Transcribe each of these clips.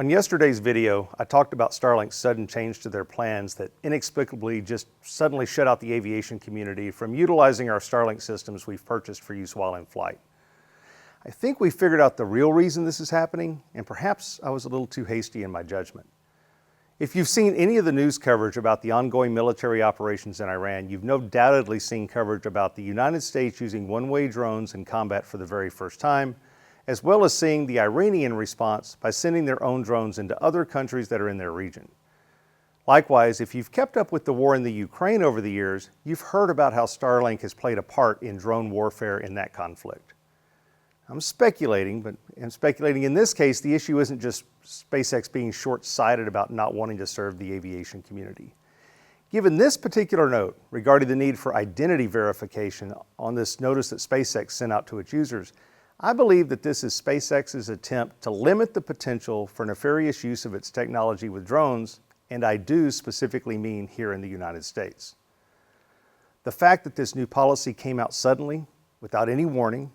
On yesterday's video, I talked about Starlink's sudden change to their plans that inexplicably just suddenly shut out the aviation community from utilizing our Starlink systems we've purchased for use while in flight. I think we figured out the real reason this is happening, and perhaps I was a little too hasty in my judgment. If you've seen any of the news coverage about the ongoing military operations in Iran, you've no doubtedly seen coverage about the United States using one-way drones in combat for the very first time, as well as seeing the Iranian response by sending their own drones into other countries that are in their region. Likewise, if you've kept up with the war in the Ukraine over the years, you've heard about how Starlink has played a part in drone warfare in that conflict. I'm speculating, but in this case, the issue isn't just SpaceX being short-sighted about not wanting to serve the aviation community. Given this particular note regarding the need for identity verification on this notice that SpaceX sent out to its users, I believe that this is SpaceX's attempt to limit the potential for nefarious use of its technology with drones, and I do specifically mean here in the United States. The fact that this new policy came out suddenly, without any warning,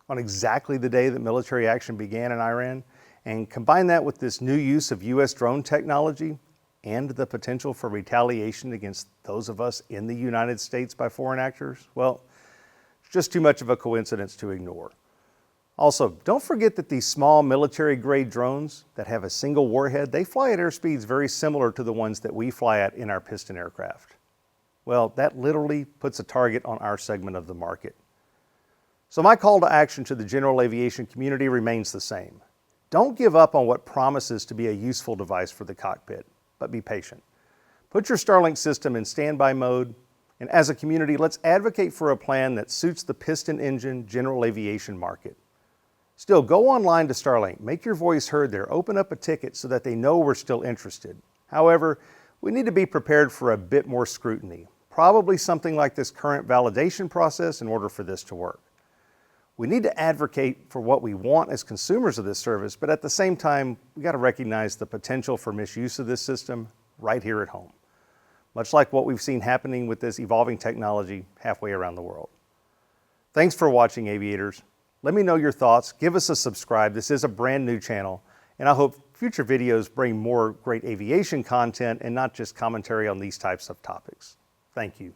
on exactly the day that military action began in Iran, and combine that with this new use of U.S. drone technology and the potential for retaliation against those of us in the United States by foreign actors, well, it's just too much of a coincidence to ignore. Also, don't forget that these small military-grade drones that have a single warhead, they fly at airspeeds very similar to the ones that we fly at in our piston aircraft. Well, that literally puts a target on our segment of the market. So my call to action to the general aviation community remains the same. Don't give up on what promises to be a useful device for the cockpit, but be patient. Put your Starlink system in standby mode, and as a community, let's advocate for a plan that suits the piston engine general aviation market. Still, go online to Starlink, make your voice heard there, open up a ticket so that they know we're still interested. However, we need to be prepared for a bit more scrutiny, probably something like this current validation process in order for this to work. We need to advocate for what we want as consumers of this service, but at the same time, we got to recognize the potential for misuse of this system right here at home, much like what we've seen happening with this evolving technology halfway around the world. Thanks for watching, aviators. Let me know your thoughts, give us a subscribe. This is a brand new channel, and I hope future videos bring more great aviation content and not just commentary on these types of topics. Thank you.